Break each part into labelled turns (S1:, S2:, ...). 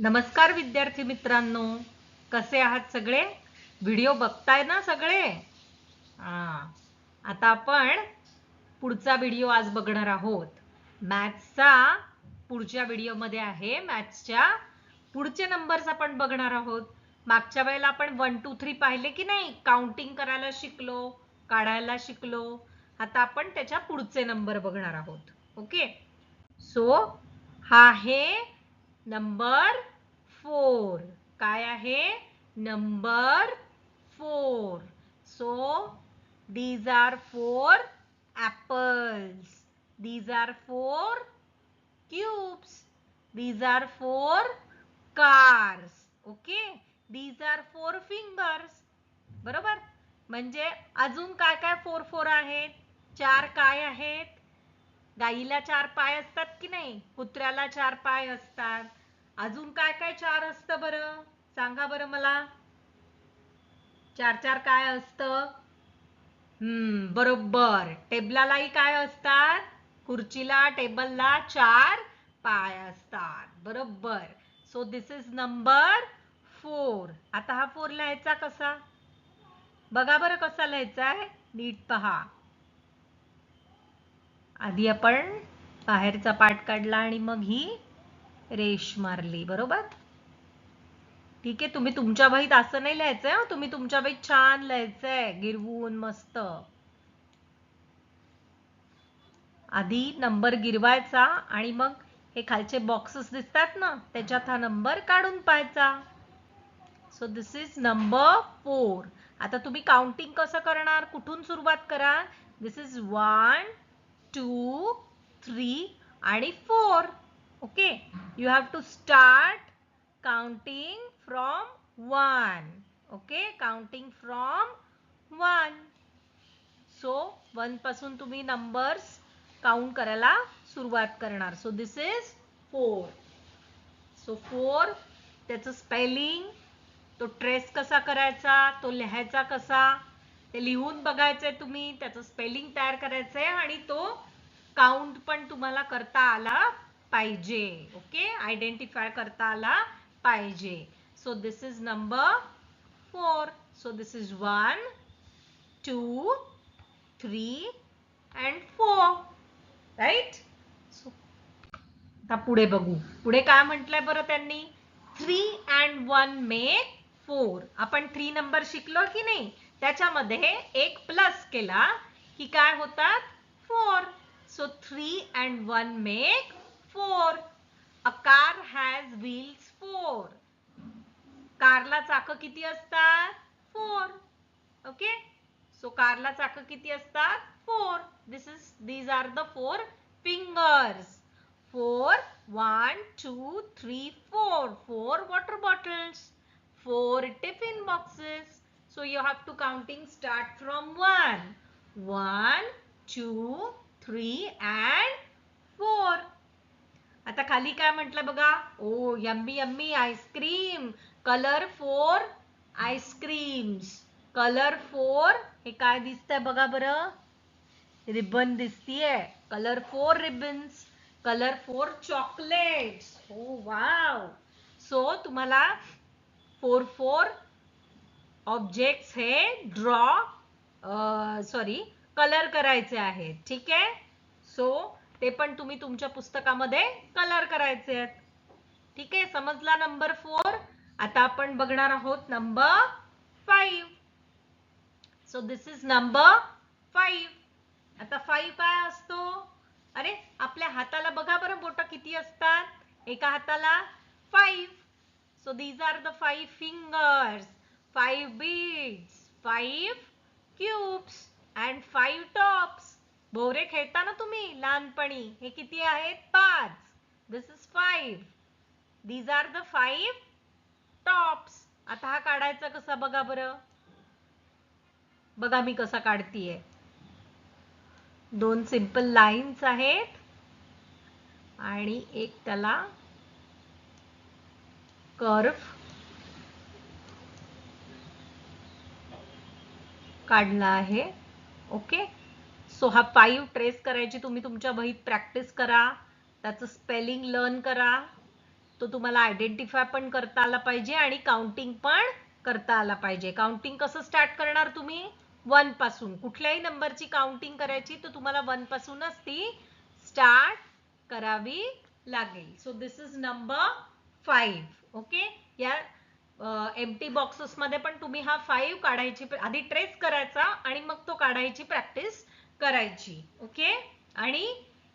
S1: नमस्कार विद्यार्थी मित्रांनो, कसे आहात सगळे? व्हिडिओ बघताय ना सगळे? आता आपण पुढचा व्हिडिओ आज बघणार आहोत. मॅथ्सचा पुढच्या व्हिडिओमध्ये आहे. मॅथ्सच्या पुढचे नंबर्स आपण बघणार आहोत. मागच्या वेळेला आपण 1 2 3 पाहिले की नाही? काउंटिंग करायला शिकलो, काढायला शिकलो. आता आपण त्याच्या पुढचे नंबर बघणार आहोत. ओके, सो हा आहे नंबर 4. काय आहे? Number 4. So these are 4 apples. These are 4 cubes. These are 4 cars. Okay. These are 4 fingers. बरोबर? म्हणजे अजून काय काय 4 4 आहेत? 4 काय आहेत? गाईला 4 पाय असतात की नाही? कुत्र्याला 4 पाय असतात. अजून काय काय 4 असतं बरं? सांगा बरं मला. 4 4 काय असतं? बरोबर. टेबलालाही काय असतात? खुर्चीला, टेबलला 4 पाय असतात. बरोबर. So this is number 4. आता हा 4 लिहायचा कसा? बघा बरं कसा लिहायचा आहे? नीट पहा. आधी आपण बाहेरचा पार्ट काढला आणि मग ही रेष मारली. बरोबर? ठीक आहे, तुम्ही तुमच्या वहीत असं नाही लिहायचंय. तुम्ही तुमच्या वहीत छान लिहायचंय, गिरवून मस्त. आधी नंबर गिरवायचा आणि मग हे खालचे बॉक्सेस दिसतात ना, त्याच्यात हा नंबर काढून पाहायचा. So this is number 4. आता तुम्ही काउंटिंग कसं करणार? कुठून सुरुवात करा? दिस इज 1 2 3 आणि 4. Okay, you have to start counting from 1. Okay, counting from 1. So 1 पासून तुम्ही नंबर्स काउंट करायला सुरुवात करणार. So this is 4. सो 4 त्याचं स्पेलिंग, तो ट्रेस कसा करायचा, तो लिहायचा कसा, ते लिहून बघायचंय तुम्ही. त्याचं स्पेलिंग तयार करायचंय आणि तो काउंट पण तुम्हाला करता आला पाहिजे. ओके, आयडेंटिफाय करता आला पाहिजे. So this is number 4. So this is 1 2 3 and 4. Right? आता पुढे बघू. पुढे काय म्हटलंय बरं त्यांनी? 3 and 1 make 4. आपण 3 नंबर शिकलो की नाही? त्याच्यामध्ये एक प्लस केला की काय होतात? 4. So 3 and 1 make 4. A car has wheels 4. कारला चाकं किती असतात? 4. ओके, सो कारला चाकं किती असतात? 4. These are the 4 fingers. 4 1 2 3 4. 4 water bottles. 4 tiffin boxes. So you have to counting start from 1. 1 2 3 and 4. आता खाली काय म्हटलं बघा? Oh yummy yummy ice cream. Colour 4 ice creams. Colour 4 हे काय दिसतंय बघा बरं? रिबन दिसतीये. Colour 4 ribbons. Colour 4 chocolates. Oh wow. So तुम्हाला 4 4 ऑब्जेक्ट्स हे ड्रॉ कलर करायचे आहेत. ठीक आहे, सो ते पण तुम्ही तुमच्या पुस्तकामध्ये कलर करायचे आहेत. ठीक आहे, समजला नंबर 4. आता आपण बघणार आहोत number 5. So this is number 5. आता 5 काय असतो? अरे आपल्या हाताला बघा बरं बोटं किती असतात? एका हाताला 5. So these are the 5 fingers. 5 beads, 5 cubes and 5 tops. भोवरे खेळता ना तुम्ही लहानपणी? हे किती आहेत? 5. This is 5. These are the 5 tops. आता हा काढायचा कसा बघा बरं? बघा मी कसा काढतीये. 2 सिंपल लाईन्स आहेत आणि एक त्याला कर्व काढला आहे. ओके, सो हा 5 ट्रेस करायची तुम्ही तुमच्या वहीत प्रॅक्टिस करा. त्याचं स्पेलिंग लर्न करा. तो तुम्हाला आयडेंटिफाय पण करता आला पाहिजे आणि काउंटिंग पण करता आला पाहिजे. काउंटिंग कसं स्टार्ट करणार तुम्ही? 1 पासून. कुठल्याही नंबरची काउंटिंग करायची तर तुम्हाला 1 पासूनच ती स्टार्ट करावी लागेल. So this is number 5. Okay. या एम्प्टी बॉक्सेस मध्ये पण तुम्ही हा 5 काढायची, आधी ट्रेस करायचा आणि मग तो काढायची प्रॅक्टिस करायची. ओके. आणि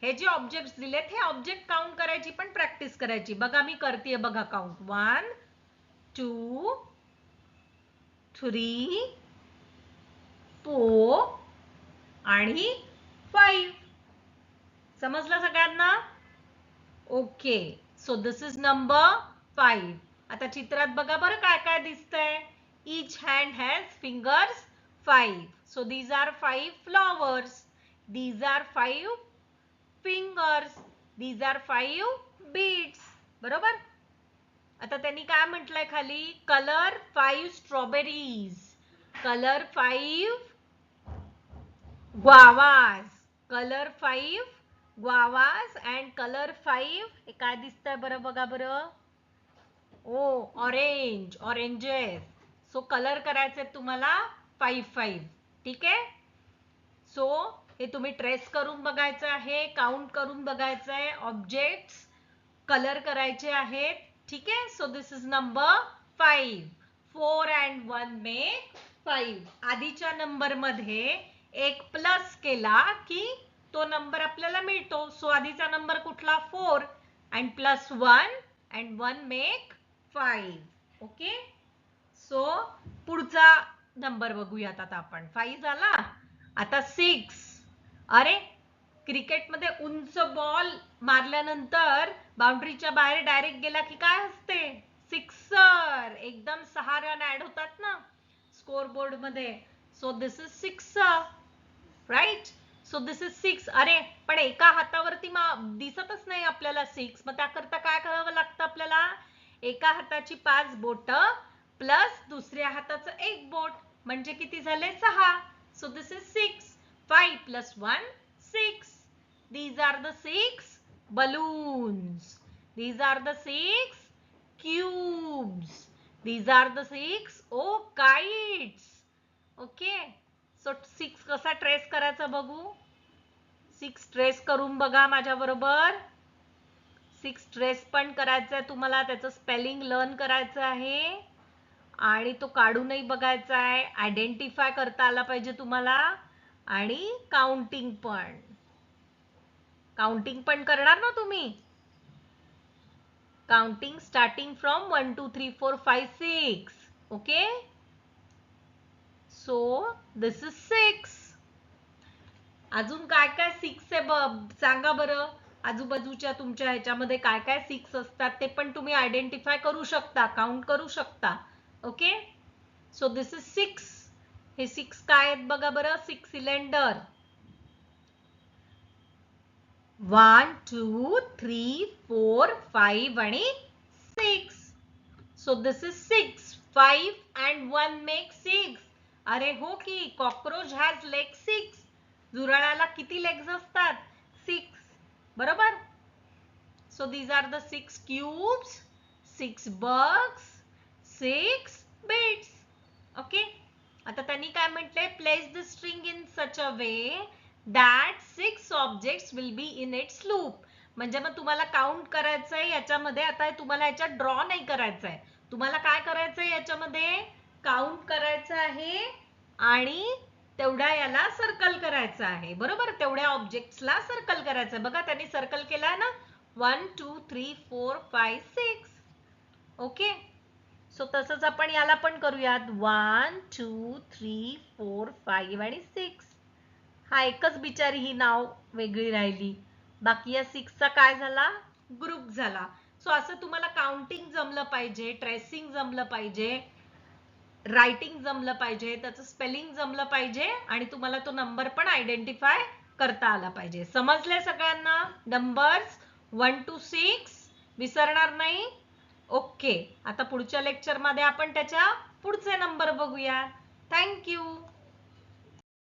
S1: हे जे ऑब्जेक्ट्स दिलेत हे ऑब्जेक्ट काउंट करायची पण प्रॅक्टिस करायची. बघा मी करतेय बघा काउंट. 1 2 3 4 आणि 5. समजलं सगळ्यांना? Okay. So this is number 5. आता चित्रात बघा बरं काय काय दिसतंय. Each hand has fingers 5. So these are 5 flowers. These are 5 fingers. These are 5 beads. बरोबर? आता त्यांनी काय म्हटलंय खाली? Color 5 strawberries. Color 5 guavas. Color 5 guavas and color 5 हे काय दिसतंय बरं बघा बरं? Orange, oranges. सो कलर करायचे तुम्हाला 5-5. ठीक आहे. सो हे तुम्ही ट्रेस करून बघायचं आहे, काउंट करून बघायचं आहे, ऑब्जेक्ट्स कलर करायचे आहेत. ठीक आहे. So this is number 5. 4 and 1 make 5. आधीच्या नंबर मध्ये एक प्लस केला की तो नंबर आपल्याला मिळतो. सो आधीचा नंबर कुठला? 4 and plus 1 and 1 make 5. Okay. So पुढचा नंबर बघूयात आता आपण. 5 झाला. आता 6. अरे क्रिकेटमध्ये उंच बॉल मारल्यानंतर बाउंड्रीच्या बाहेर डायरेक्ट गेला की काय असते? सिक्सर. एकदम 6 रन ऍड होतात ना स्कोर बोर्ड मध्ये. So this is sixer. Right. So this is 6. अरे पण एका हातावरती दिसतच नाही आपल्याला 6. मग त्याकरता काय करावं लागतं आपल्याला? एका हाताची 5 बोट प्लस दुसऱ्या हाताचं 1 बोट म्हणजे किती झाले? 6. So this is 6. 5 plus 1 6. These are the 6 balloons. These are the 6 cubes. These are the 6 kites. Okay. So 6 कसा ट्रेस करायचा बघू? 6 ट्रेस करून बघा माझ्या बरोबर. 6 ट्रेस पण करायचंय तुम्हाला. त्याचं स्पेलिंग लर्न करायचं आहे आणि तो काढूनही बघायचा आहे. आयडेंटिफाय करता आला पाहिजे तुम्हाला आणि काउंटिंग पण. काउंटिंग पण करणार ना तुम्ही? Counting starting from 1 2 3 4 5 6. Okay. So this is 6. अजून काय काय 6 आहे सांगा बरं. आजूबाजूच्या तुमच्या ह्याच्यामध्ये काय काय 6 असतात ते पण तुम्ही आयडेंटिफाय करू शकता, काउंट करू शकता. ओके. So this is 6. हे 6 काय आहेत बघा बरं. 6 सिलेंडर. 1 2 3 4 5 आणि 6. So this is 6. 5 and 1 make 6. अरे हो की. Cockroach has leg 6. झुरळाला किती लेग्स असतात? 6. बरोबर. So these are the 6 cubes, 6 bugs, 6 beads. Okay. आता त्यांनी काय म्हटलंय? Place the string in such a way that 6 objects will be in its loop. म्हणजे मग तुम्हाला काउंट करायचंय याच्यामध्ये. आता तुम्हाला याच्यात ड्रॉ नाही करायचंय. तुम्हाला काय करायचंय याच्यामध्ये? काउंट करायचं आहे आणि तेवढ्या याला सर्कल करायचं आहे. बरोबर. तेवढ्या ऑब्जेक्ट्सला सर्कल करायचं. बघा त्यांनी सर्कल केलाय ना. 1 2 3 4 5 6. ओके. सो तसंच आपण याला पण करूयात. 1 2 3 4 5 आणि 6. हा एकच बिचारी ही नाव वेगळी राहिली. बाकी या 6 चा काय झाला? ग्रुप झाला. सो असं तुम्हाला काउंटिंग जमलं पाहिजे, ट्रेसिंग जमलं पाहिजे, रायटिंग जमलं पाहिजे, त्याचं स्पेलिंग जमलं पाहिजे आणि तुम्हाला तो नंबर पण आयडेंटिफाय करता आला पाहिजे. समजले सगळ्यांना? नंबर्स 1 to 6 विसरणार नाही. ओके. आता पुढच्या लेक्चर मध्ये आपण त्याच्या पुढचे नंबर बघूया. थँक्यू.